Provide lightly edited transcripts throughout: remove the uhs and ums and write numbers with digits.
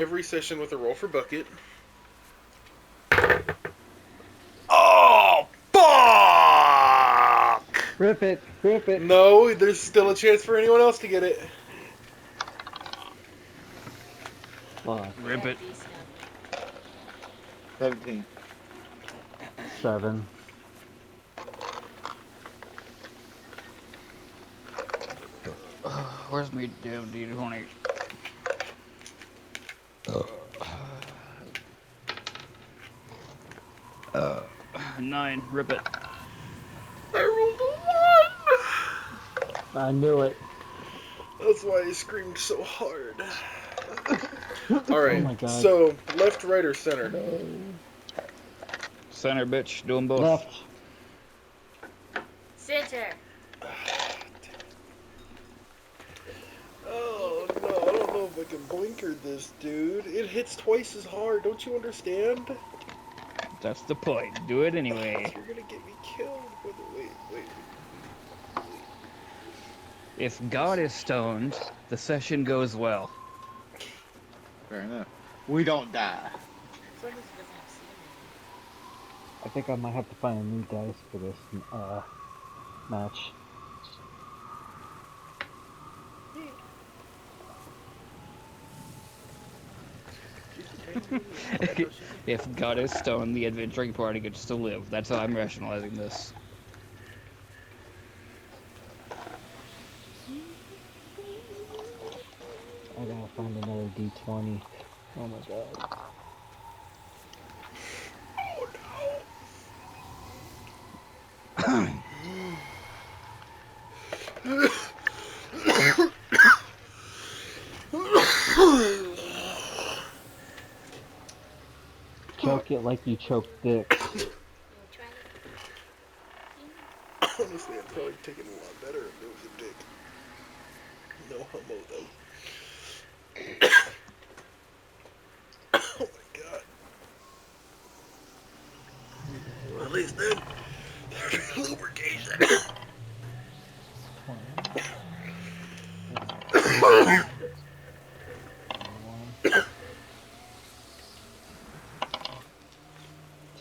every session with a roll for bucket. Oh, fuck! Rip it, rip it. No, there's still a chance for anyone else to get it. Fuck. Rip it. 17. 7. Where's me damn D20? 9. Rip it. I rolled a 1! I knew it. That's why I screamed so hard. Oh Alright, my god. so left, right, or center? Center, bitch. Do them both. Left. Center. Oh no, I don't know if I can blinker this, dude. It hits twice as hard, don't you understand? That's the point. Do it anyway. You're gonna get me killed. Wait. If God is stoned, the session goes well. Fair enough. We don't die. As long as it doesn't have cinnamon. I think I might have to find a new dice for this match. If God is stoned, the adventuring party gets to live. That's how I'm rationalizing this. I gotta find another D20. Oh my god. Choke it like you choke dick. You try it? Honestly, I'd probably take it a lot better if it was a dick. No homo, though. Oh my god. Well, at least then, there'd be lubrication.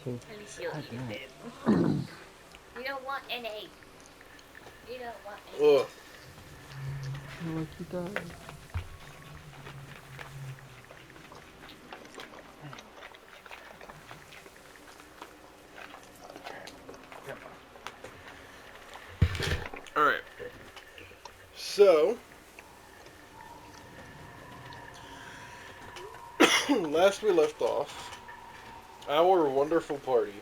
Two. At least you'll eat damn. it. You don't want an egg. You don't want an egg. Ugh. Oh, like you died. Alright. So, last we left off, our wonderful party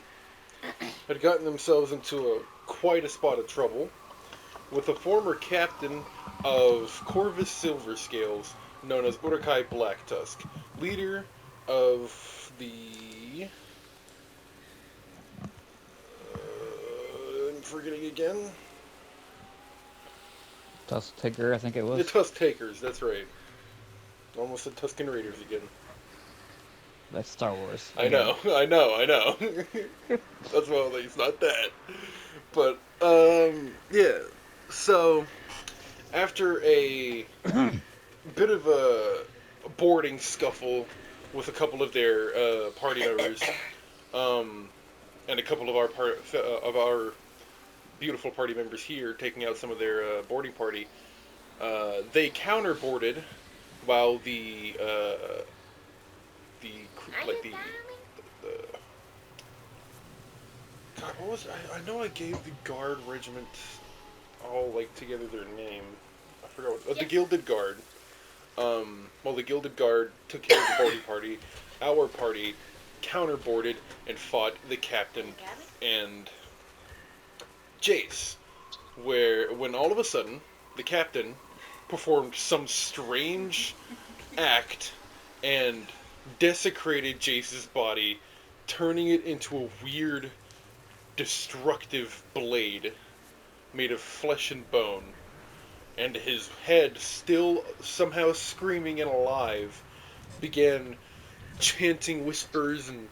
had gotten themselves into quite a spot of trouble with a former captain of Corvus Silverscales known as Urukai Blacktusk, leader of the... I'm forgetting again. Tusk Taker, I think it The was. Tusk Takers, that's right. Almost the Tuscan Raiders again. That's Star Wars. I know. That's well, it's not that. But, yeah. So, after a bit of a boarding scuffle with a couple of their party members, and a couple of our beautiful party members here taking out some of their boarding party, they counterboarded while the God, what was I know I gave the guard regiment all like together their name. I forgot what the Gilded Guard. Well, the Gilded Guard took care of the boarding party. Our party counterboarded and fought the captain and Jace, when all of a sudden the captain performed some strange act and desecrated Jace's body, turning it into a weird, destructive blade made of flesh and bone, and his head, still somehow screaming and alive, began chanting whispers and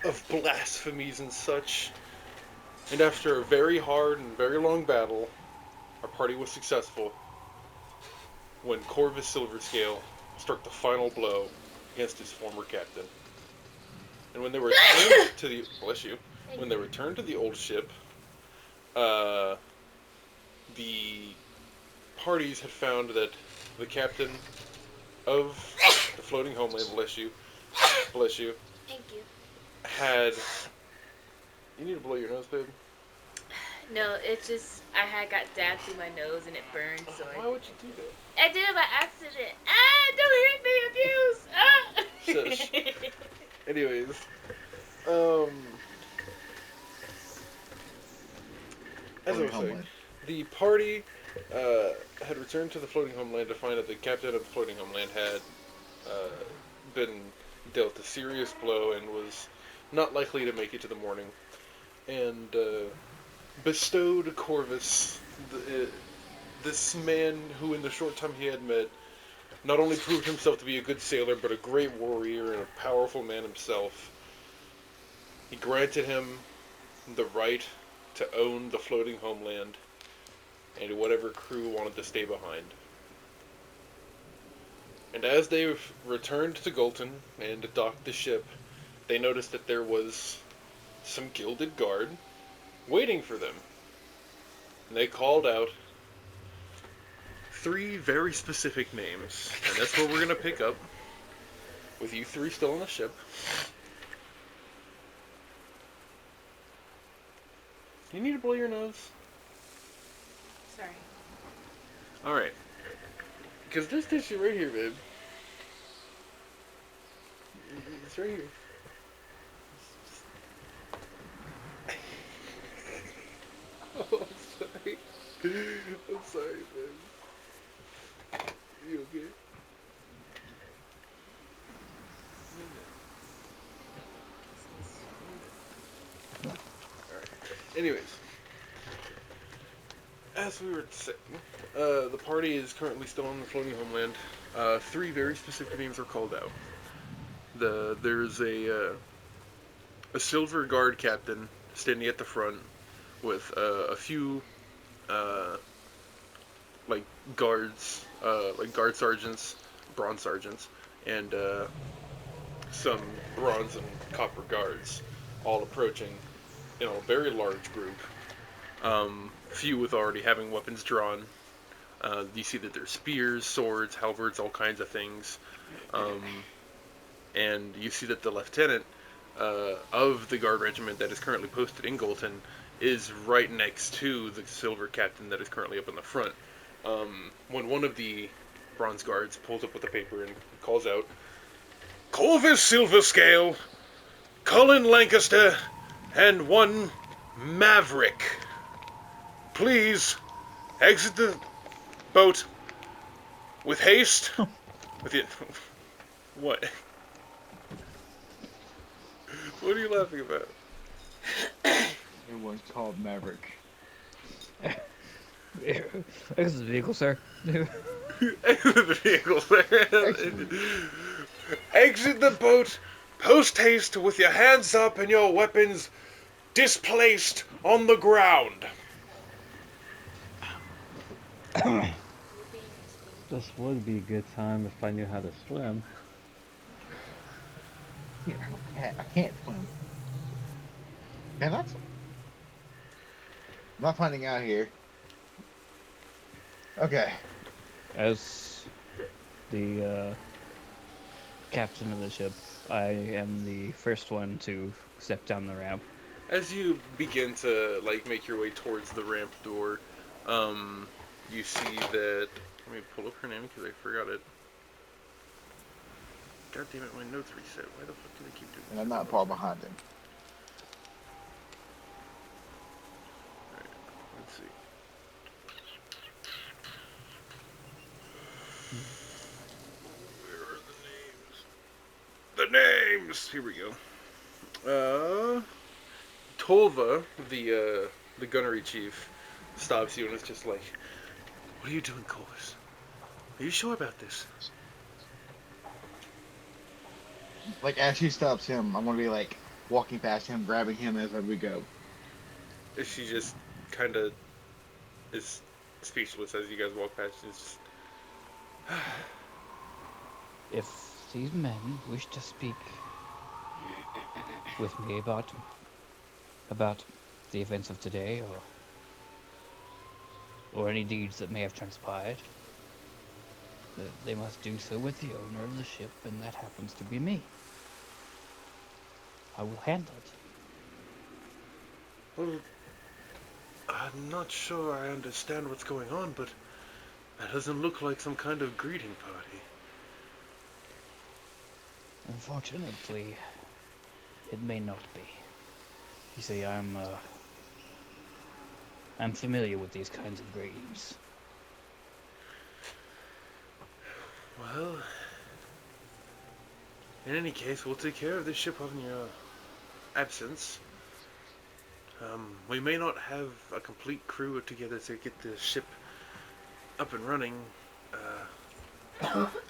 of blasphemies and such. And after a very hard and very long battle, our party was successful when Corvus Silverscale struck the final blow against his former captain. And when they returned to the bless you, when they returned to the old ship, uh, the parties had found that the captain of the floating homeland, bless you, Thank you. had. You need to blow your nose, babe. No, it's just I had got stabbed through my nose and it burned. So Why would you do that? I did it by accident. Don't hit me, abuse. Shush. Anyways, um, as I Floating was saying, homeland. the party had returned to the floating homeland to find that the captain of the floating homeland had been dealt a serious blow and was not likely to make it to the morning, and bestowed Corvus, this man who, in the short time he had met, not only proved himself to be a good sailor, but a great warrior and a powerful man himself. He granted him the right to own the floating homeland and whatever crew wanted to stay behind. And as they returned to Gulton and docked the ship, they noticed that there was some gilded guard waiting for them. And they called out 3 very specific names. And that's where we're going to pick up, with you 3 still on the ship. You need to blow your nose? Sorry. Alright. Because this tissue right here, babe. It's right here. Oh, I'm sorry. I'm sorry, babe. You okay? Alright. Anyways. As we were saying, the party is currently still on the floating homeland. 3 very specific names are called out. There's a silver guard captain standing at the front with a few like guards, like guard sergeants, bronze sergeants, and some bronze and copper guards, all approaching in a very large group. Few with already having weapons drawn. You see that there's spears, swords, halberds, all kinds of things. And you see that the lieutenant of the guard regiment that is currently posted in Gulton is right next to the silver captain that is currently up in the front. When one of the bronze guards pulls up with a paper and calls out, Corvus Silverscale, Colin Lancaster, and 1 Maverick. Please exit the boat with haste. With it. What? What are you laughing about? It was called Maverick. This is the vehicle, sir. Exit the vehicle, sir. Exit the boat, post haste with your hands up and your weapons displaced on the ground. This would be a good time if I knew how to swim. I can't swim. Can I swim? I'm not finding out here. Okay. As the captain of the ship, I am the first one to step down the ramp. As you begin to make your way towards the ramp door, you see that. Let me pull up her name because I forgot it. God damn it, my notes reset. Why the fuck do they keep doing And that? I'm not far behind him. Alright, let's see. Where are the names? The names! Here we go. Tolva, the gunnery chief, stops you and is just like, what are you doing, Corvus? Are you sure about this? Like, as she stops him, I'm gonna be like walking past him, grabbing him as we go. She just kind of is speechless as you guys walk past. She's just, If these men wish to speak with me about the events of today, or any deeds that may have transpired, they must do so with the owner of the ship, and that happens to be me. I will handle it. Well, I'm not sure I understand what's going on, but that doesn't look like some kind of greeting party. Unfortunately, it may not be. You see, I'm familiar with these kinds of greetings. Well, in any case, we'll take care of this ship on your absence. We may not have a complete crew together to get the ship up and running.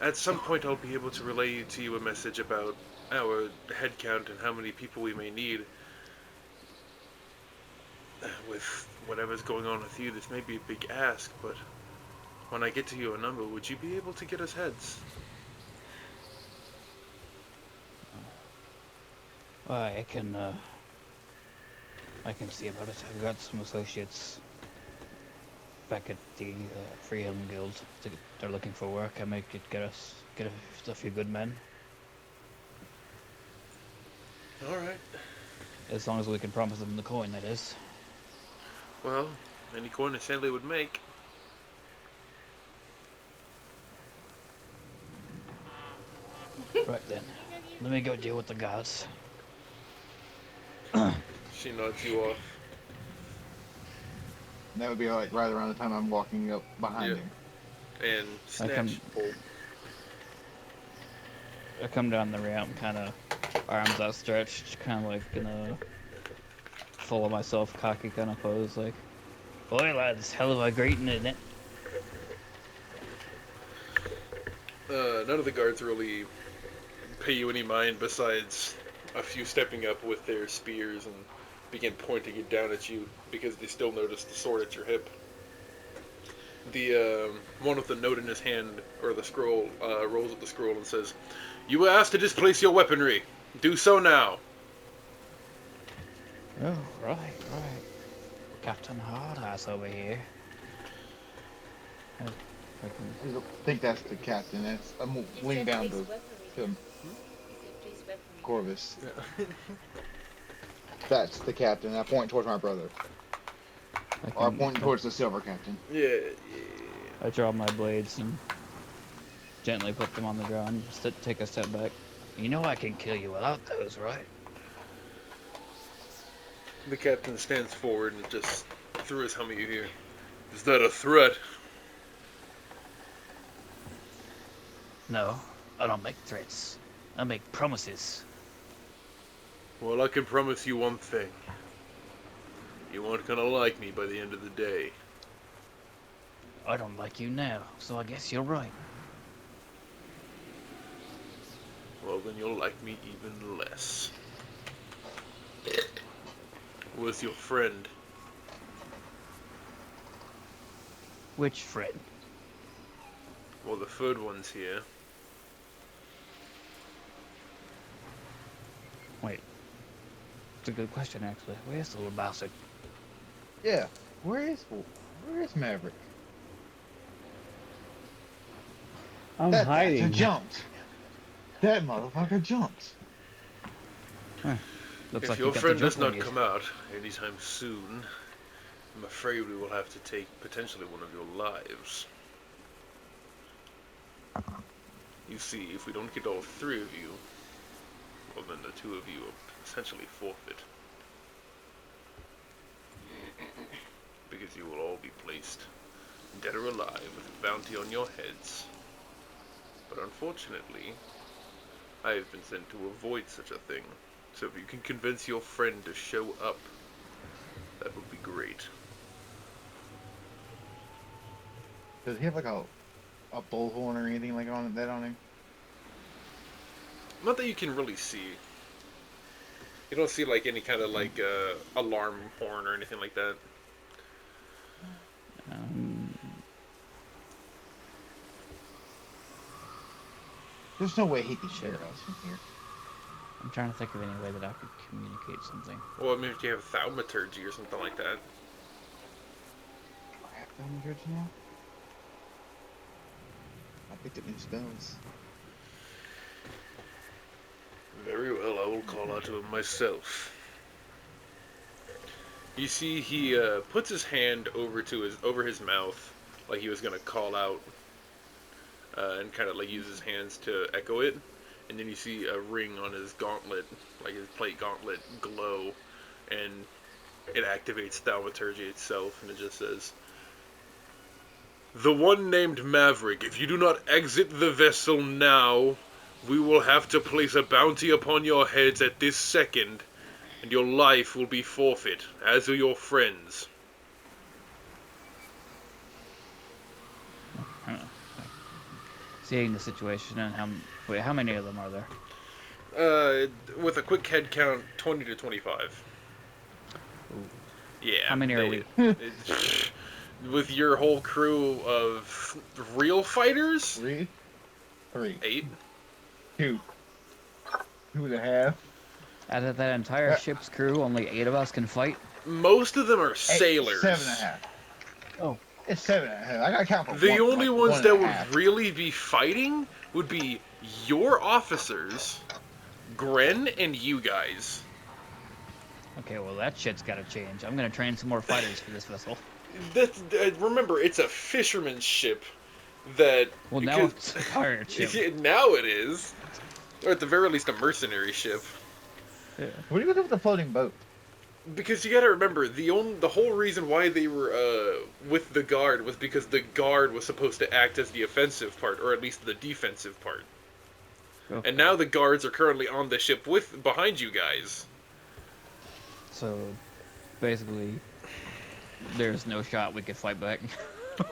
At some point, I'll be able to relay to you a message about our head count and how many people we may need. With whatever's going on with you, this may be a big ask, but when I get to you a number, would you be able to get us heads? I can see about it. I've got some associates back at the Freehelm Guild. They're looking for work. I may get a few good men. Alright. As long as we can promise them the coin, that is. Well, any coin that Stanley would make. Right then. Let me go deal with the guards. She nods you off. That would be like right around the time I'm walking up behind Yeah. him. And snatch. I come down the ramp, kind of arms outstretched, kind of like in a full of myself, cocky kind of pose, like, "Boy, lads, hell of a greeting, isn't it?" None of the guards really pay you any mind besides a few stepping up with their spears and begin pointing it down at you because they still notice the sword at your hip. The one with the note in his hand, or the scroll, rolls up the scroll and says, "You were asked to displace your weaponry. Do so now." Oh, right. Captain Hardass over here. I I think that's the captain. I'm leaning down to Corvus. That's the captain. I point towards my brother. Or I'm pointing towards the silver captain. Yeah. I draw my blades and gently put them on the ground. Take a step back. You know I can kill you without those, right? The captain stands forward and just through his helmet you hear, "Is that a threat?" No, I don't make threats. I make promises. Well, I can promise you one thing. You aren't gonna like me by the end of the day. I don't like you now, so I guess you're right. Well, then you'll like me even less. Where's your friend? Which friend? Well, the third one's here. Wait. It's a good question, actually. Where's the little bastard? Yeah. Where is Maverick? I'm That hiding. bastard jumped. That motherfucker jumped. Looks If like your you got friend the does joke on not you. come out anytime soon, I'm afraid we will have to take potentially one of your lives. You see, if we don't get all three of you, well then the two of you are essentially forfeit. Because you will all be placed, dead or alive, with a bounty on your heads. But unfortunately, I have been sent to avoid such a thing. So if you can convince your friend to show up, that would be great. Does he have like a bullhorn or anything like on him? Not that you can really see. You don't see like any kind of like alarm horn or anything like that. There's no way he could hear us from here. I'm trying to think of any way that I could communicate something. Well, I mean, if you have thaumaturgy or something like that. Do I have thaumaturgy now? I picked up new spells. Very well, I will call out to him myself. You see, he puts his hand over his mouth, like he was gonna call out, and kind of like uses his hands to echo it. And then you see a ring on his gauntlet, like his plate gauntlet, glow, and it activates thaumaturgy itself, and it just says, "The one named Maverick, if you do not exit the vessel now, we will have to place a bounty upon your heads at this second, and your life will be forfeit, as are your friends." Seeing the situation and how many of them are there? With a quick head count, 20 to 25. Ooh. Yeah. How many are we? With your whole crew of real fighters? Three. 8. 2. 2.5. Out of that entire ship's crew, only 8 of us can fight. Most of them are sailors. 7.5. Oh. It's 7.5. I gotta count for The one, only like ones that 1.5. would really be fighting would be your officers, Gren, and you guys. Okay, well that shit's gotta change. I'm gonna train some more fighters for this vessel. Remember, it's a fisherman's ship that... Well, now it's a pirate ship. Now it is. Or at the very least, a mercenary ship. Yeah. What do you do with the floating boat? Because you gotta remember, the whole reason why they were with the guard was because the guard was supposed to act as the offensive part, or at least the defensive part. Okay. And now the guards are currently on the ship behind you guys. So, basically, there's no shot we could fight back.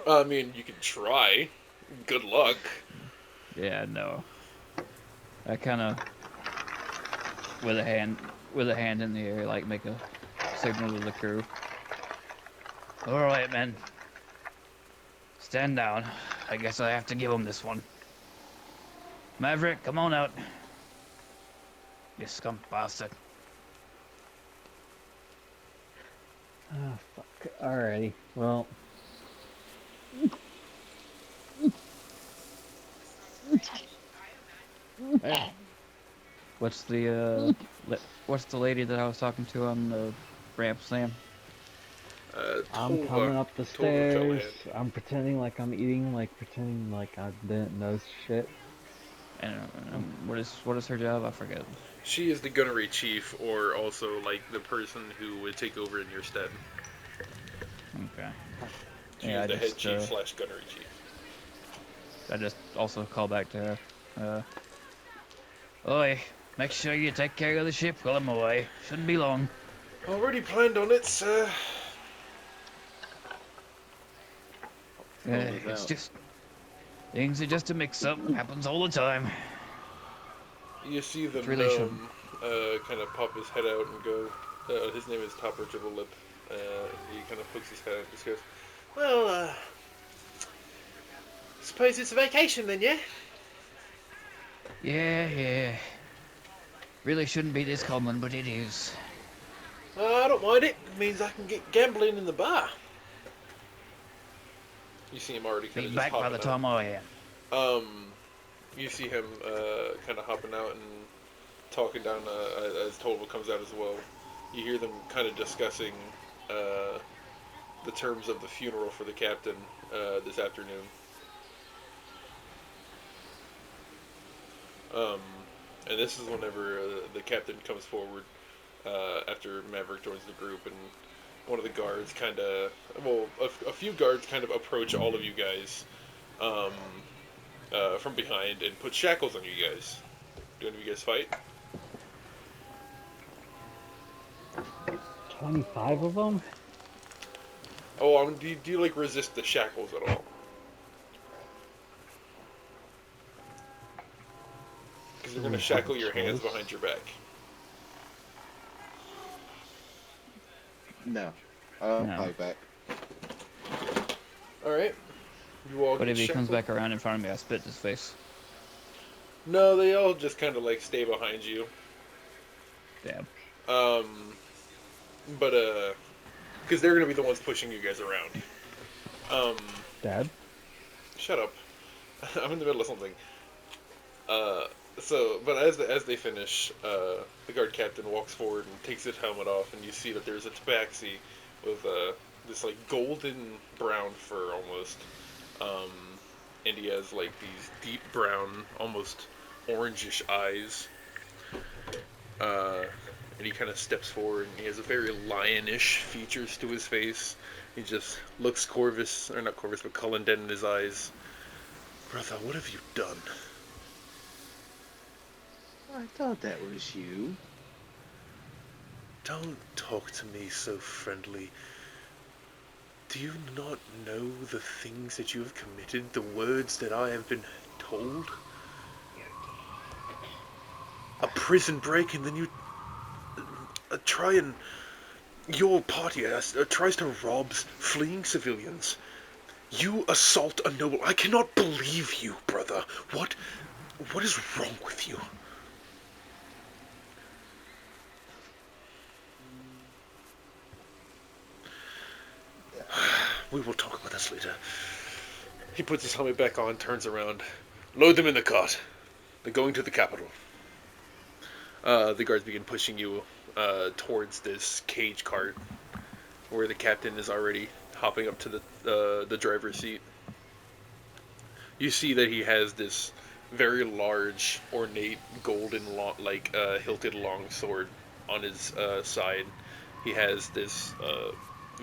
I mean, you can try. Good luck. Yeah, no. I kind of, with a hand in the air, like make a signal to the crew. All right, men. Stand down. I guess I have to give them this one. Maverick, come on out. You skunk bastard. Ah, fuck. Alrighty. Well. What's the lady that I was talking to on the ramp, Sam? I'm coming up the stairs. I'm pretending like I'm eating, pretending like I didn't know shit. And what is her job? I forget. She is the gunnery chief, or also like the person who would take over in your stead. Okay. She Yeah, is the head chief / gunnery chief. I just also call back to her. Oi, make sure you take care of the ship while I'm away. Shouldn't be long. Already planned on it, sir. It's just things are just a mix-up. Happens all the time. You see the Really gnome kind of pop his head out and go. His name is Topper Dribble Lip. He kind of pokes his head out and just goes, "Well, suppose it's a vacation then, yeah?" Yeah. Really shouldn't be this common, but it is. I don't mind it. It means I can get gambling in the bar. You see him already kind Be of just back by hopping the time I am. You see him kind of hopping out and talking down as Total comes out as well. You hear them kind of discussing the terms of the funeral for the captain this afternoon. And this is whenever the captain comes forward after Maverick joins the group, and one of the guards a few guards kind of approach all of you guys from behind and put shackles on you guys. Do any of you guys fight? 25 of them? Oh, do you like resist the shackles at all? Because they're going to shackle your hands behind your back. No. No. Fight back. Alright. You all But get if he comes shackled. back around in front of me, I spit in his face. No, they all just kind of like stay behind you. Damn. Um, but because they're gonna be the ones pushing you guys around. Um, Dad? shut up. I'm in the middle of something. Uh, but as they finish, the guard captain walks forward and takes his helmet off, and you see that there's a tabaxi with this like golden brown fur almost, um, and he has like these deep brown, almost orangish eyes. Uh, and he kind of steps forward, and he has a very lionish features to his face. He just looks Corvus, or not Corvus, but Cullen dead in his eyes. Brother, what have you done? I thought that was you. Don't talk to me so friendly. Do you not know the things that you have committed, the words that I have been told? A prison break, and then you try and... Your party tries to rob fleeing civilians. You assault a noble. I cannot believe you, brother. What is wrong with you? We will talk about this later. He puts his helmet back on, turns around. Load them in the cart. They're going to the capital. The guards begin pushing you towards this cage cart, where the captain is already hopping up to the driver's seat. You see that he has this very large, ornate, golden, hilted long sword on his side. He has this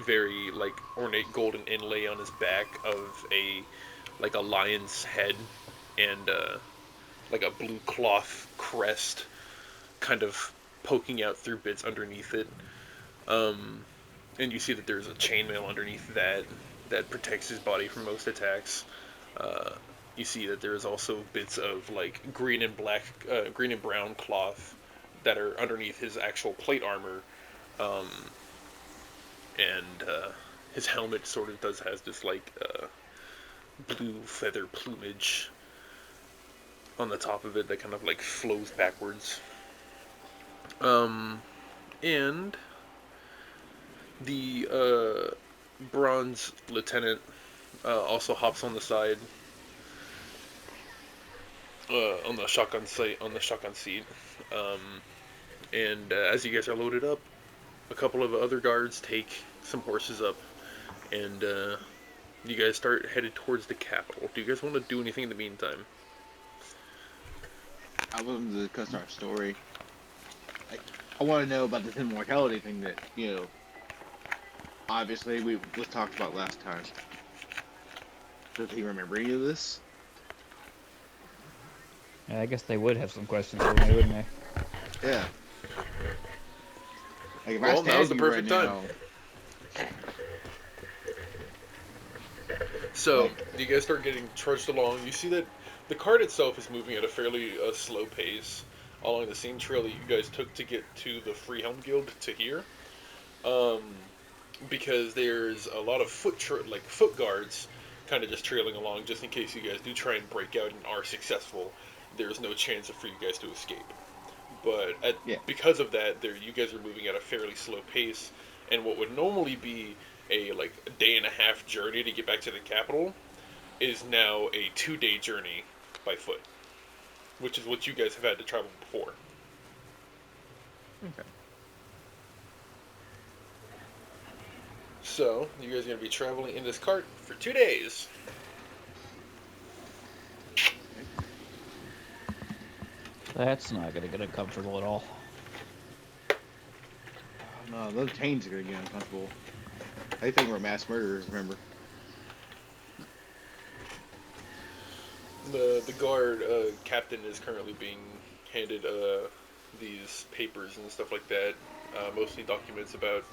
very ornate golden inlay on his back of a lion's head and like a blue cloth crest kind of poking out through bits underneath it. Um, and you see that there's a chainmail underneath that protects his body from most attacks. Uh, you see that there's also bits of like green and brown cloth that are underneath his actual plate armor, um, and his helmet sort of has this blue feather plumage on the top of it that kind of like flows backwards. Um, and the bronze lieutenant also hops on the side on the shotgun seat. Um, and as you guys are loaded up, a couple of other guards take some horses up, and you guys start headed towards the capital. Do you guys want to do anything in the meantime? I want to discuss our story. I want to know about this immortality thing that, obviously we was talked about last time. Does he remember any of this? Yeah, I guess they would have some questions for me, wouldn't they? Yeah. Like if I Well, now's stab the you right perfect time. now, So, like, you guys start getting trudged along. You see that the cart itself is moving at a fairly slow pace along the same trail that you guys took to get to the Freehelm Guild to here. Um, because there's a lot of foot guards kind of just trailing along just in case you guys do try and break out and are successful. There's no chance for you guys to escape. But yeah. because of that, you guys are moving at a fairly slow pace, and what would normally be a day and a half journey to get back to the capital is now a 2-day journey by foot, which is what you guys have had to travel before. Okay. So you guys are going to be traveling in this cart for 2 days. That's not gonna get uncomfortable at all. No, those chains are gonna get uncomfortable. I think we're mass murderers, remember? The guard captain is currently being handed these papers and stuff like that, mostly documents about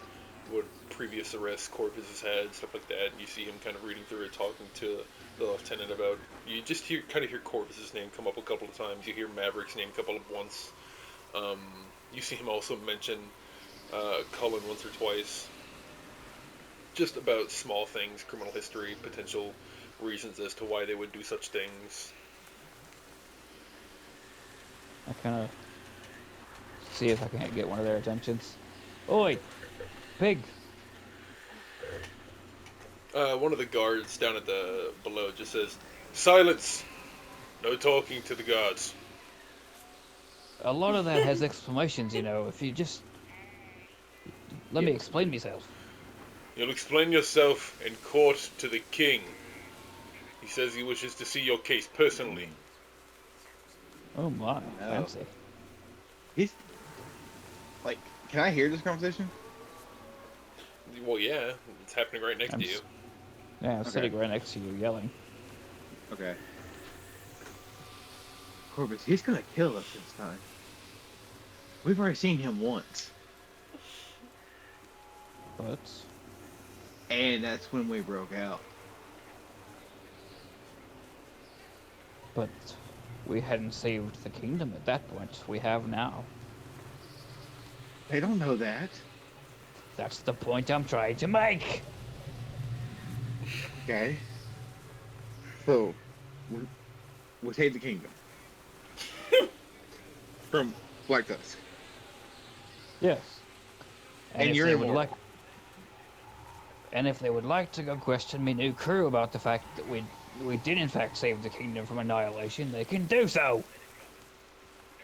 what previous arrests Corvus has had, stuff like that. And you see him kind of reading through it, talking to the lieutenant about. You just hear Corvus's name come up a couple of times. You hear Maverick's name come up once. Um, you see him also mention Cullen once or twice. Just about small things, criminal history, potential reasons as to why they would do such things. I kind of see if I can't get one of their attentions. Oi, pig! One of the guards down at the below just says, "Silence! No talking to the guards." A lot of that has exclamations, If you just let me Yeah. explain myself. You'll explain yourself in court to the king. He says he wishes to see your case personally. Oh my, No. fancy. He's like, can I hear this conversation? Well, yeah, it's happening right next I'm, to you. s- yeah, I'm Okay. sitting right next to you, yelling. Okay. Corvus, he's gonna kill us this time. We've already seen him once, But and that's when we broke out. but we hadn't saved the kingdom at that point. We have now. They don't know that. That's the point I'm trying to make. Okay. So, we, we saved the kingdom from Black Tusk. Yes. And if you're they would immortal. and if they would like to go question me new crew about the fact that we did in fact save the kingdom from annihilation, they can do so.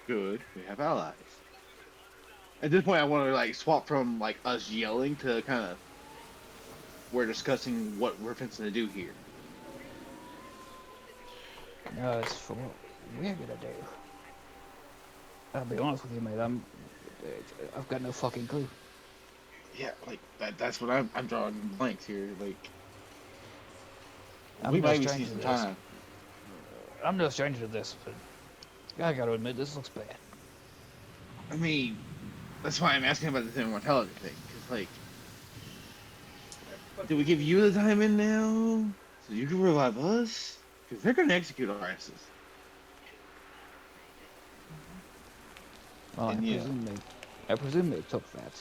Good. We have allies. At this point, I want to like swap from like us yelling to kind of we're discussing what we're fixing to do here. As for what we're gonna do, I'll be honest with you, mate. I've got no fucking clue. Yeah, like that's what I'm drawing blanks here. Like I'm we no might be stranger seeing to some this. time. I'm no stranger to this, but I gotta admit this looks bad. I mean, that's why I'm asking about this immortality thing. Because like, do we give you the time in now so you can revive us? Because they're gonna execute our asses. Well, And yeah, I presume they took that.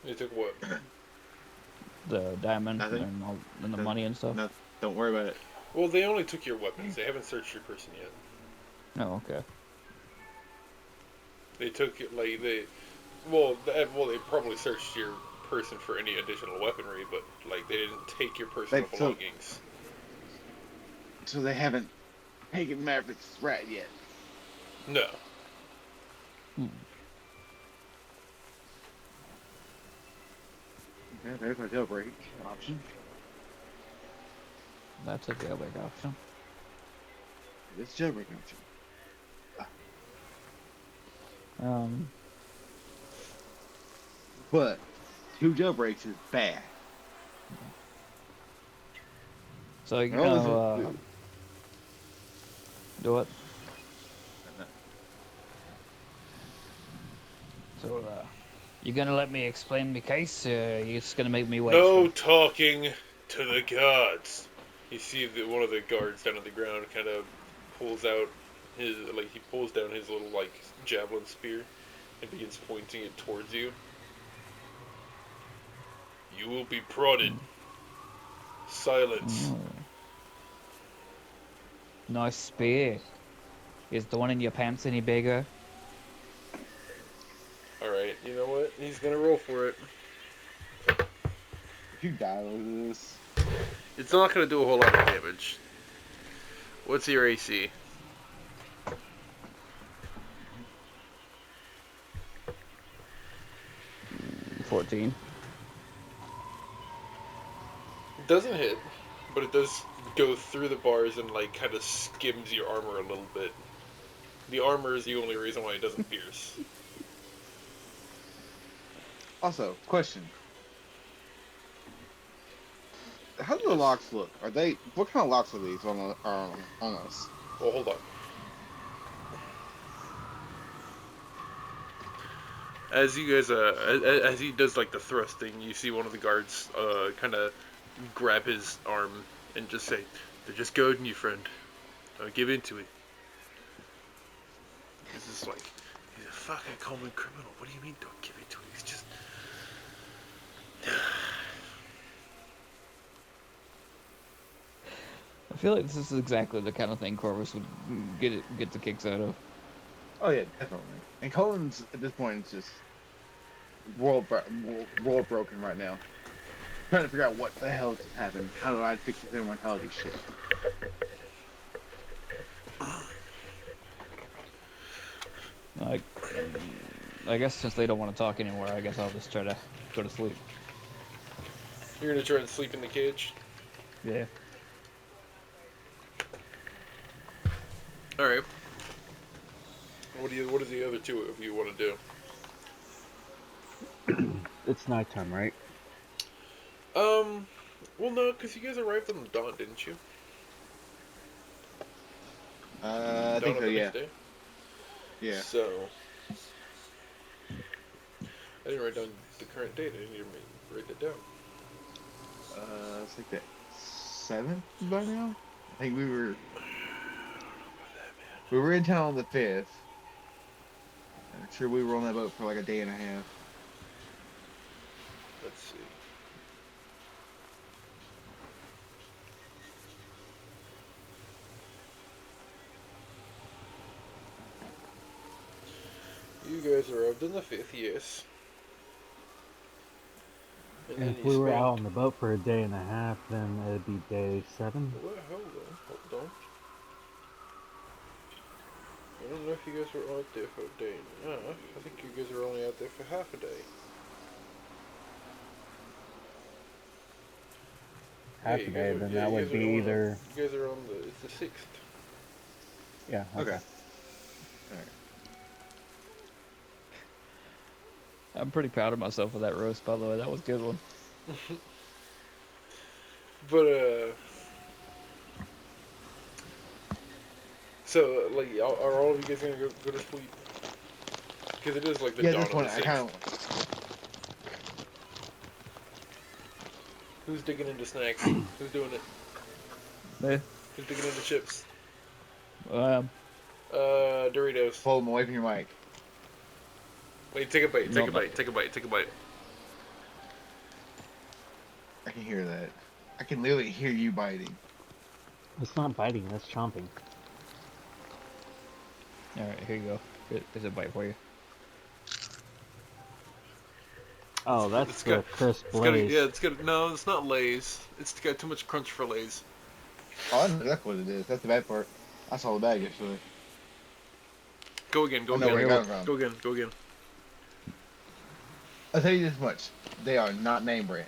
They took what? The diamond nothing. and the money and stuff. No, don't worry about it. Well, they only took your weapons. They haven't searched your person yet. Oh, okay. They took they probably searched your person for any additional weaponry, but like they didn't take your personal So belongings. they haven't taken Maverick's rat yet. No. Hmm. Okay, there's my jailbreak option. That's a jailbreak option. It's jailbreak option. Um, But 2 jailbreaks is bad. so you Well, know, do it. So, you gonna let me explain my case? You just gonna make me wait? No talking to the guards. You see that one of the guards down on the ground kind of pulls out he pulls down his little javelin spear and begins pointing it towards you. You will be prodded. Silence. Oh. Nice spear. Is the one in your pants any bigger? Alright, you know what? He's gonna roll for it. If you die with this, It's not gonna do a whole lot of damage. What's your AC? 14. It doesn't hit, but it does go through the bars and kind of skims your armor a little bit. The armor is the only reason why it doesn't pierce. also, question. How do the Yes. locks look? Are they, what kind of locks are these on us? Well, hold on. As you guys, as he does the thrusting, you see one of the guards kind of grab his arm and just say, "They're just goading you, friend. Don't give in to it." This is he's a fucking common criminal. What do you mean, don't give in to it? He's just. I feel like this is exactly the kind of thing Corvus would get the kicks out of. Oh yeah, definitely. And Colin's at this point is just world broken right now. Trying to figure out what the hell just happened. How do I fix this immortality shit? Like, I guess since they don't want to talk anymore, I guess I'll just try to go to sleep. You're gonna try and sleep in the cage. Yeah. All right. What are the other two of you want to do? It's nighttime, right? Well, no, because you guys arrived on the dawn, didn't you? I Dawn think of so. the Yeah. next day. Yeah. So, I didn't write down the current date. I didn't even write that down. It's like the 7th by now. I think we were in town on the 5th. I'm sure we were on that boat for like a day and a half. Let's see. You guys arrived on the 5th, yes. And then If you we were spent... out on the boat for a day and a half, then it'd be day 7. Well, hold on. I don't know if you guys were out there for a day and a half. I think you guys were only out there for half a day. Half Yeah, a you day, guys then yeah, that you would guys be are either. You guys are on the... It's the 6th. Yeah, okay. Alright. I'm pretty proud of myself for that roast, by the way. That was a good one. But, so, like, are all of you guys gonna go to sleep? Because it is like the Yeah, dawn this of one the I 6th. kind of. Who's digging into snacks? Who's doing it? Yeah. Who's digging into chips? Doritos. Pull them away from your mic. Wait, take a bite, take No, a no. bite, take a bite, take a bite. I can hear that. I can literally hear you biting. It's not biting, that's chomping. Alright, here you go. Here's a bite for you. Oh, that's It's the got, crisp it's got, Lay's. yeah, it's got, no, it's not Lay's. It's got too much crunch for Lay's. Oh, I know exactly what it is. That's the bad part. I saw the bag yesterday. Go again, go I know where again. it got from. Go again, go again. I'll tell you this much. They are not name brand.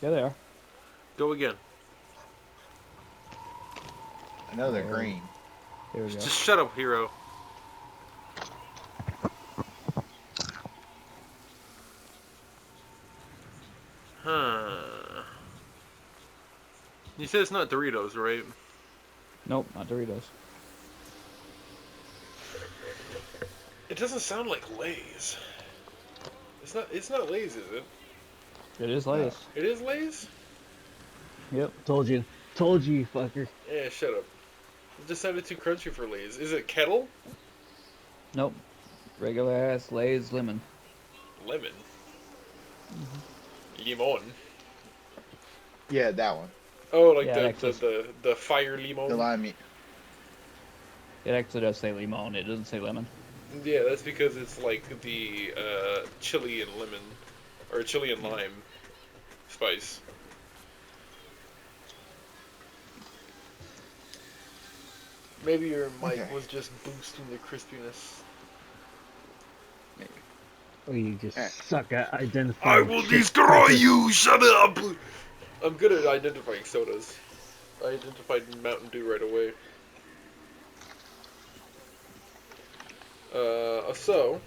Yeah, they are. Go again. I know they're Oh. green. Here we go. Just shut up, hero. Huh. You said it's not Doritos, right? Nope, not Doritos. It doesn't sound like Lay's. It's not Lay's, is it? It is Lay's. It is Lay's? Yep. Told you, you fucker. Yeah, shut up. It just sounded too crunchy for Lay's. Is it Kettle? Nope. Regular ass Lay's lemon. Lemon? Limon? Yeah, that one. Oh, like Yeah, the fire limon? The lime meat. It actually does say limon. It doesn't say lemon. Yeah, that's because it's like the chili and lemon, or chili and lime spice. Maybe your mic Okay. was just boosting the crispiness. Oh, you just Eh. suck at I identifying. will shit destroy quicker. you! Shut up! I'm good at identifying sodas. I identified Mountain Dew right away. So,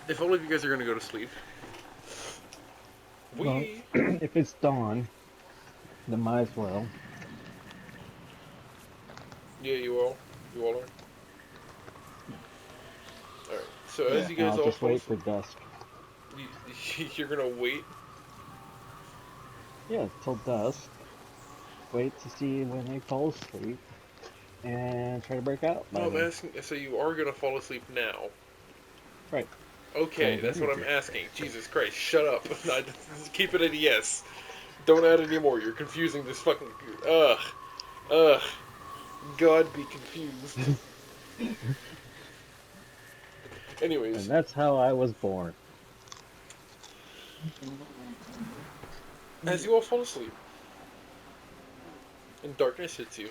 if all of you guys are gonna go to sleep, Well, if it's dawn, then might as well. Yeah, you all are. Alright, so as you And guys I'll all just fall wait for asleep, dusk. you're gonna wait. Yeah, till dusk. Wait to see when they fall asleep, and try to break out. No, By I'm then. asking, so you are gonna fall asleep now. Right. Okay, So that's what I'm asking. Jesus Christ, shut up. Keep it at a yes. Don't add any more. You're confusing this fucking. Ugh. Ugh. God be confused. Anyways, And that's how I was born. as you all fall asleep, and darkness hits you,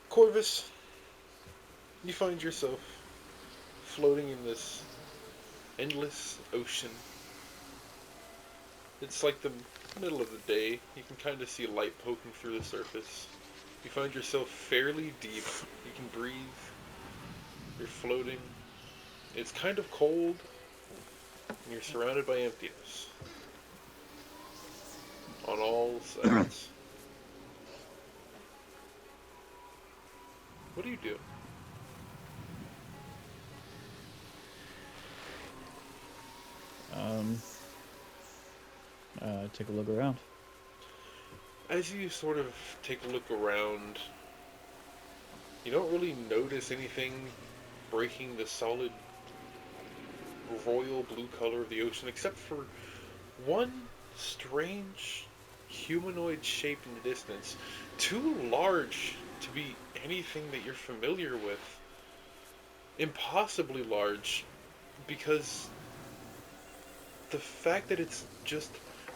Corvus, you find yourself floating in this endless ocean. It's like the middle of the day. You can kind of see light poking through the surface. You find yourself fairly deep. You can breathe. You're floating. It's kind of cold, and you're surrounded by emptiness on all sides. What do you do? Um, take a look around. As you sort of take a look around, you don't really notice anything breaking the solid royal blue color of the ocean except for one strange humanoid shape in the distance, too large to be anything that you're familiar with. Impossibly large, because the fact that it's just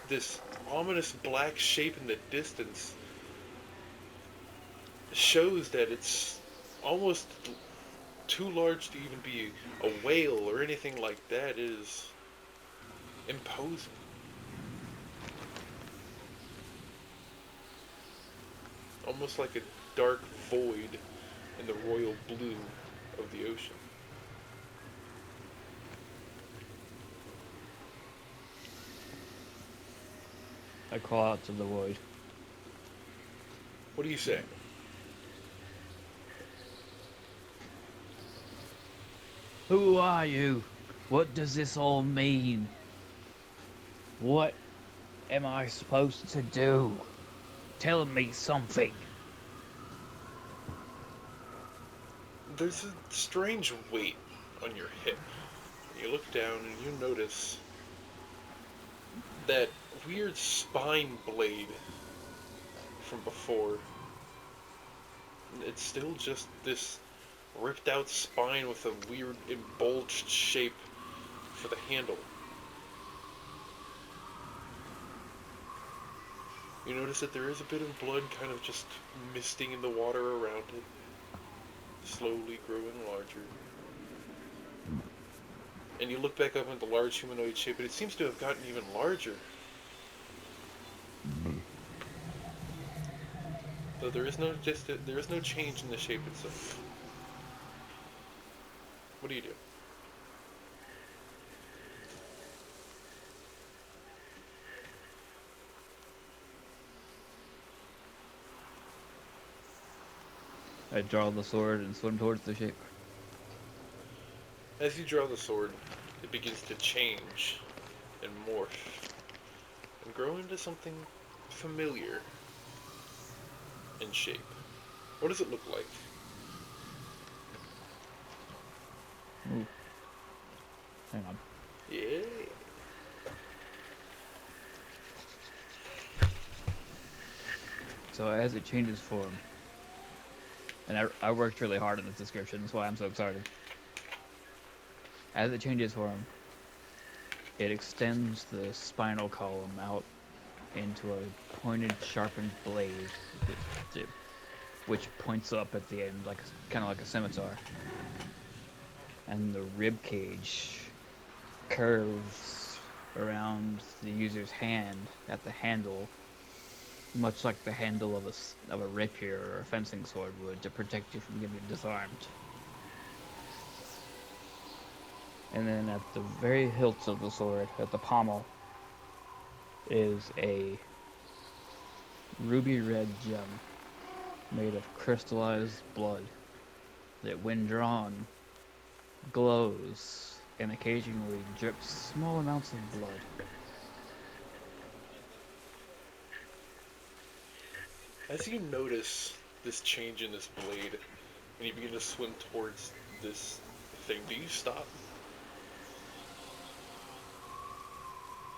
this ominous black shape in the distance shows that it's almost too large to even be a whale or anything like that. It is imposing. Almost like a dark void in the royal blue of the ocean. I call out to the void. What do you say? Who are you? What does this all mean? What am I supposed to do? Tell me something. There's a strange weight on your hip. You look down and you notice that weird spine blade from before. It's still just this ripped out spine with a weird bulged shape for the handle. You notice that there is a bit of blood kind of just misting in the water around it, slowly growing larger. And you look back up at the large humanoid shape, and it seems to have gotten even larger. Though there is no change in the shape itself. What do you do? I draw the sword and swim towards the ship. As you draw the sword, it begins to change and morph and grow into something familiar in shape. What does it look like? Ooh. Hang on. Yeah. So as it changes form, and I worked really hard on this description, that's why I'm so excited. As it changes form, it extends the spinal column out into a pointed, sharpened blade, which points up at the end, like kind of like a scimitar. And the rib cage curves around the user's hand at the handle, much like the handle of a rapier or a fencing sword would, to protect you from getting disarmed. And then at the very hilt of the sword, at the pommel, is a ruby red gem made of crystallized blood that, when drawn, glows and occasionally drips small amounts of blood. As you notice this change in this blade, and you begin to swim towards this thing, do you stop?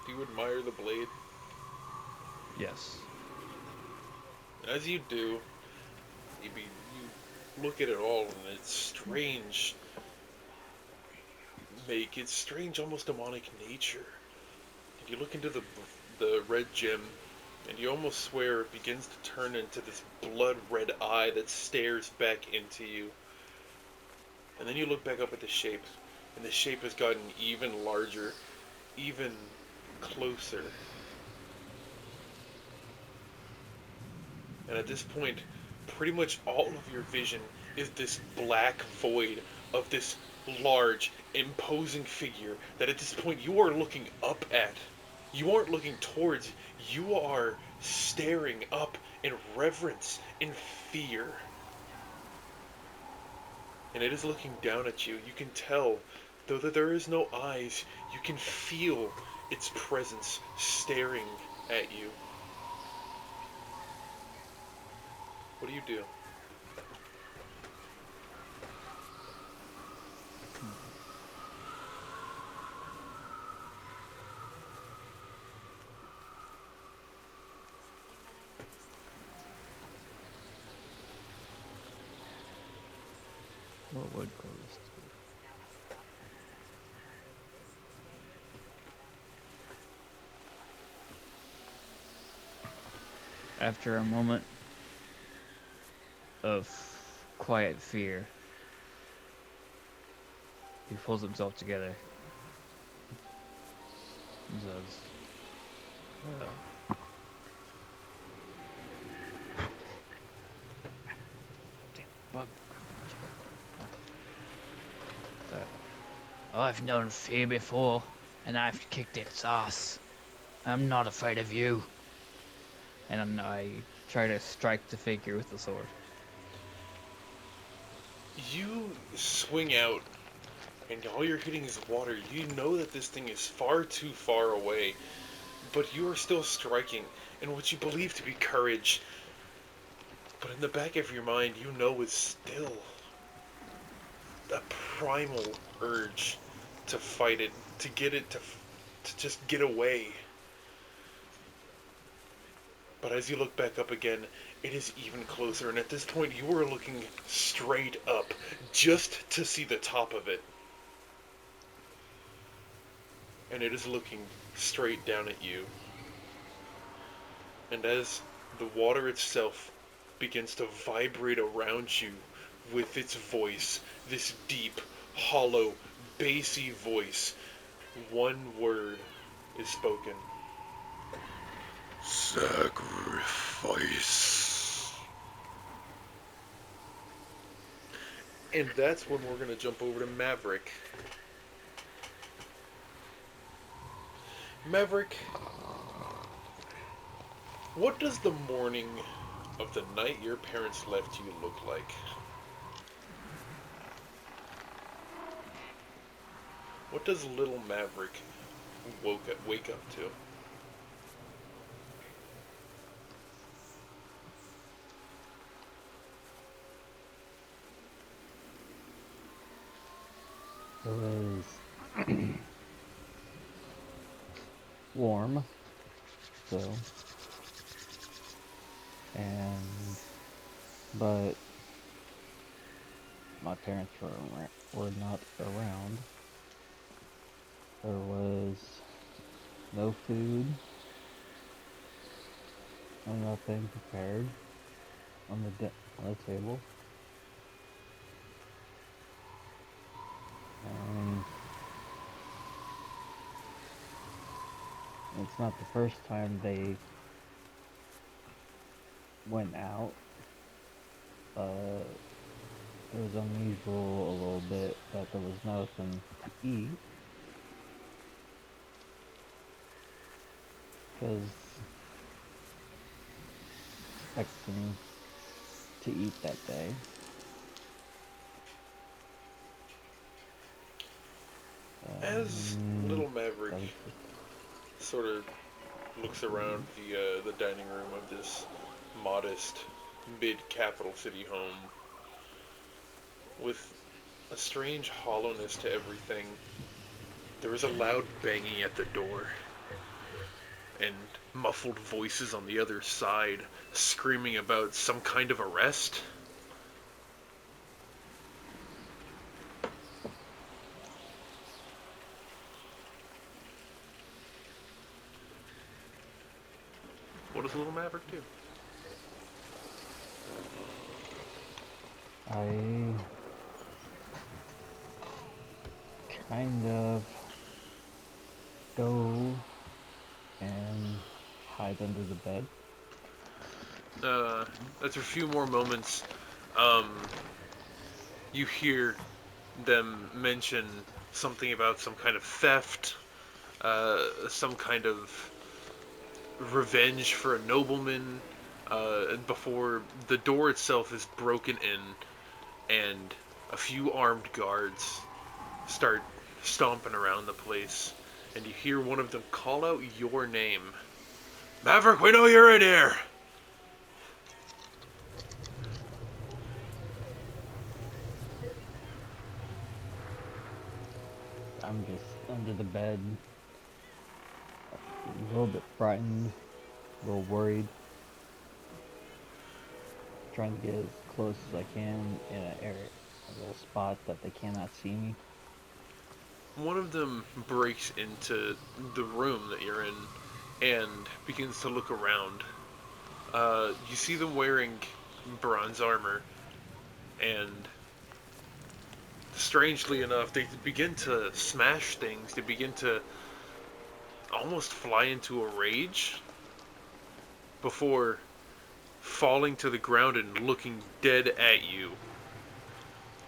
Do you admire the blade? Yes. As you do, you look at it all, and it's strange. It's strange, almost demonic nature. And you look into the red gem, and you almost swear it begins to turn into this blood red eye that stares back into you. And then you look back up at the shape, and the shape has gotten even larger, even closer. And at this point, pretty much all of your vision is this black void of this large, imposing figure that at this point you are looking up at. You aren't looking towards, you are staring up in reverence, in fear. And it is looking down at you. You can tell, though that there is no eyes, you can feel its presence staring at you. What do you do? What would close? After a moment of quiet fear, he pulls himself together and says, "Damn bug." I've known fear before, and I've kicked its ass. I'm not afraid of you. And I try to strike the figure with the sword. You swing out, and all you're hitting is water. You know that this thing is far too far away, but you are still striking in what you believe to be courage. But in the back of your mind, you know it's still a primal urge to fight it, to get it to just get away. But as you look back up again, it is even closer, and at this point you are looking straight up, just to see the top of it. And it is looking straight down at you. And as the water itself begins to vibrate around you with its voice, this deep, hollow, bassy voice, one word is spoken. Sacrifice. And that's when we're going to jump over to Maverick. Maverick, what does the morning of the night your parents left you look like? What does little Maverick wake up to? It was warm, so, but my parents were not around. There was no food and nothing prepared on the table. And it's not the first time they went out. It was unusual a little bit that there was nothing to eat. Because expecting to eat that day. As little Maverick sort of looks around the dining room of this modest mid-capital city home with a strange hollowness to everything, there is a loud banging at the door. and muffled voices on the other side screaming about some kind of arrest. What does Little Maverick do? I kind of go and hide under the bed. After a few more moments, you hear them mention something about some kind of theft, some kind of revenge for a nobleman, and before the door itself is broken in, and a few armed guards start stomping around the place, and you hear one of them call out your name. Maverick, we know you're in here! I'm just under the bed, a little bit frightened, a little worried, trying to get as close as I can in a little spot that they cannot see me. One of them breaks into the room that you're in and begins to look around. You see them wearing bronze armor, and strangely enough, they begin to smash things. They begin to almost fly into a rage before falling to the ground and looking dead at you.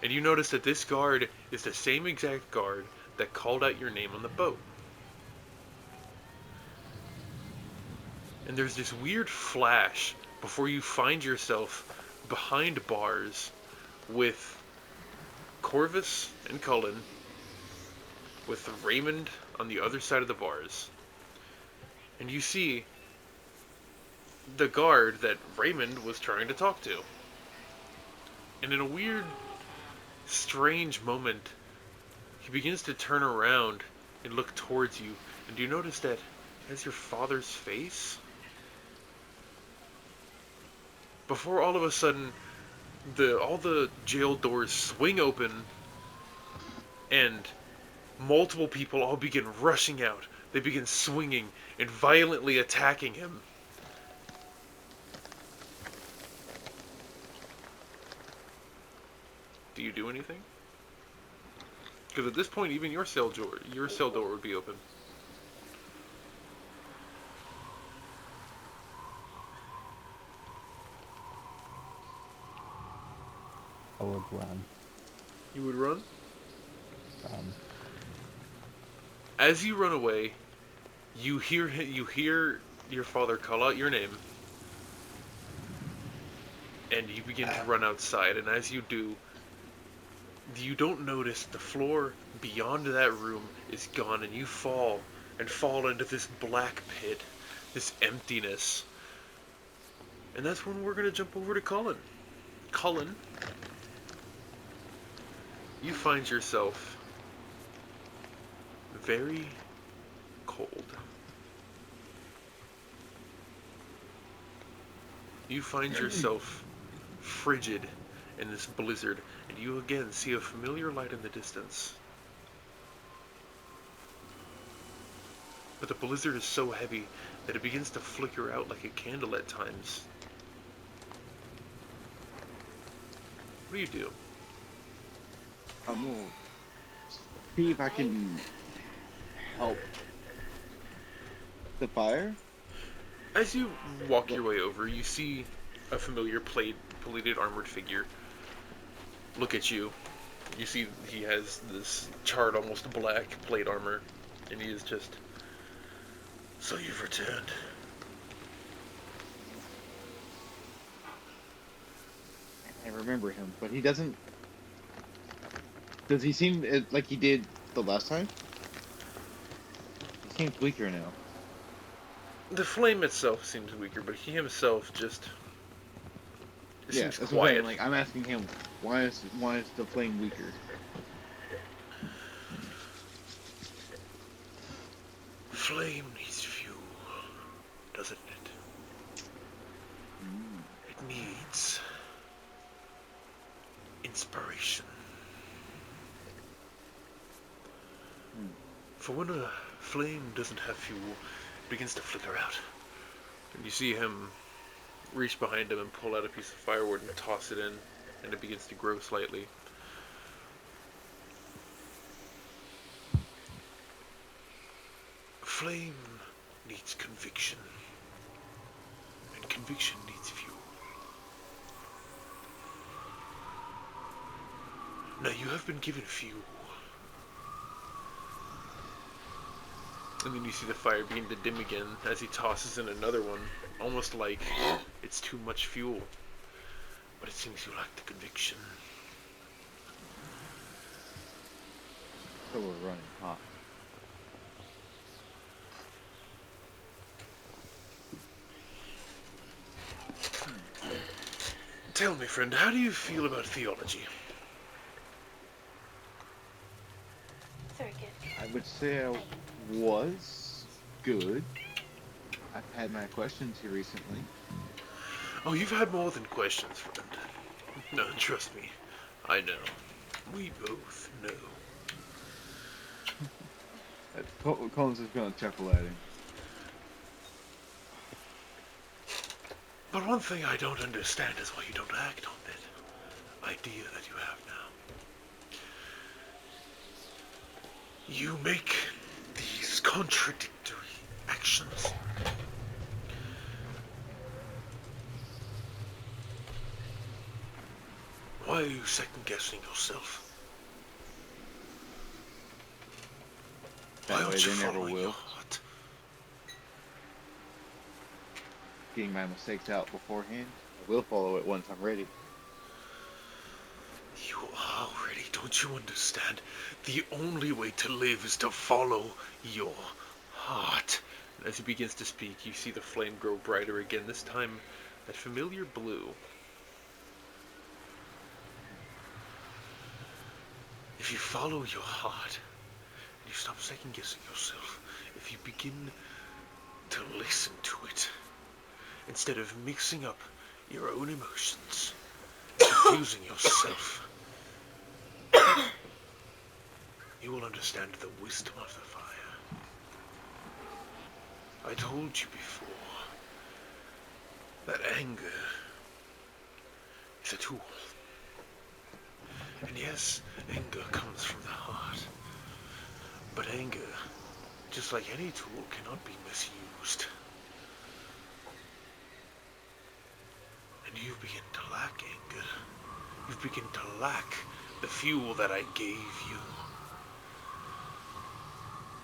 And you notice that this guard is the same exact guard that called out your name on the boat. And there's this weird flash before you find yourself behind bars with Corvus and Cullen, with Raymond on the other side of the bars. And you see the guard that Raymond was trying to talk to. And in a weird, strange moment, he begins to turn around and look towards you. And do you notice that he has your father's face? Before all of a sudden, all the jail doors swing open, and multiple people all begin rushing out. They begin swinging and violently attacking him. Do you do anything? Because at this point, even your cell door would be open. I would run. You would run? Um, As you run away, you hear your father call out your name, and you begin to run outside. And as you do, you don't notice the floor beyond that room is gone, and you fall into this black pit, this emptiness. And that's when we're gonna jump over to Cullen. Cullen, you find yourself very cold. You find yourself frigid in this blizzard, and you again see a familiar light in the distance. But the blizzard is so heavy that it begins to flicker out like a candle at times. What do you do? I'm gonna see if I can help the fire. As you walk your way over, you see a familiar plated armored figure look at you. You see he has this charred, almost black plate armor, and he is just... So you've returned. I remember him, but he doesn't. Does he seem like he did the last time? He seems weaker now. The flame itself seems weaker, but he himself just... Yeah, seems that's what I'm saying. quiet. Like, I'm asking him, why is the flame weaker? Flame needs fuel. inspiration. For when a flame doesn't have fuel, it begins to flicker out. And you see him reach behind him and pull out a piece of firewood and toss it in, and it begins to grow slightly. Flame needs conviction, and conviction needs fuel. Now you have been given fuel. And then you see the fire begin to dim again as he tosses in another one, almost like it's too much fuel. But it seems you lack the conviction. So we're running hot. Tell me, friend, how do you feel about theology? Very good. I would say I was good. I've had my questions here recently. Oh, you've had more than questions, friend. No, trust me. I know. We both know. Collins is gonna chuckle at him. But one thing I don't understand is why you don't act on that idea that you have now. You make these contradictory actions. Why are you second-guessing yourself? Why That way aren't you they never following your will. heart? Getting my mistakes out beforehand. I will follow it once I'm ready. You are ready, don't you understand? The only way to live is to follow your heart. And as he begins to speak, you see the flame grow brighter again, this time that familiar blue. If you follow your heart, and you stop second-guessing yourself, if you begin to listen to it, instead of mixing up your own emotions, confusing yourself, you will understand the wisdom of the fire. I told you before that anger is a tool. And yes, anger comes from the heart. But anger, just like any tool, cannot be misused. And you begin to lack anger. You begin to lack the fuel that I gave you.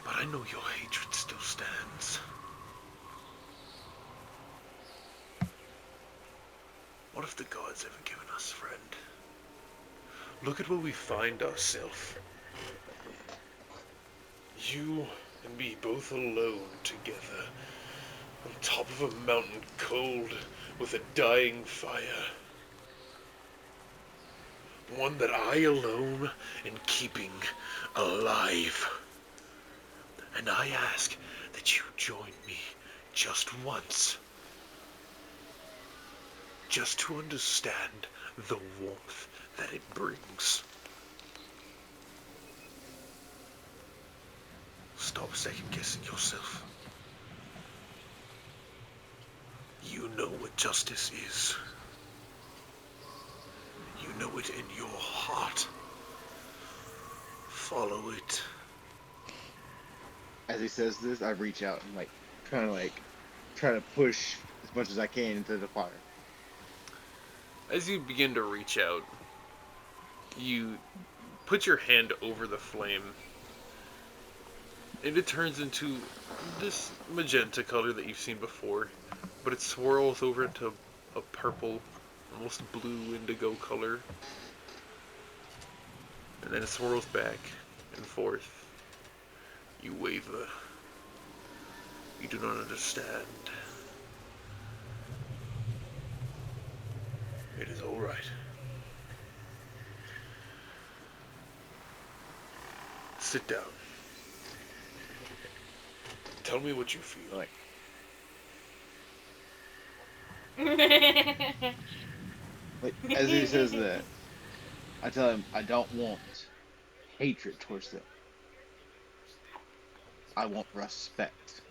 But I know your hatred still stands. What have the gods ever given us, friend? Look at where we find ourselves. You and me both alone together, on top of a mountain cold with a dying fire. One that I alone am keeping alive. And I ask that you join me just once. Just to understand the warmth that it brings. Stop second-guessing yourself. You know what justice is. You know it in your heart. Follow it. As he says this, I reach out and kind of try to push as much as I can into the fire. As you begin to reach out, you put your hand over the flame, and it turns into this magenta color that you've seen before, but it swirls over into a purple, almost blue indigo color, and then it swirls back and forth. You waver. You do not understand. It is all right. Sit down. Tell me what you feel. As he says that, I tell him I don't want hatred towards them. I want respect.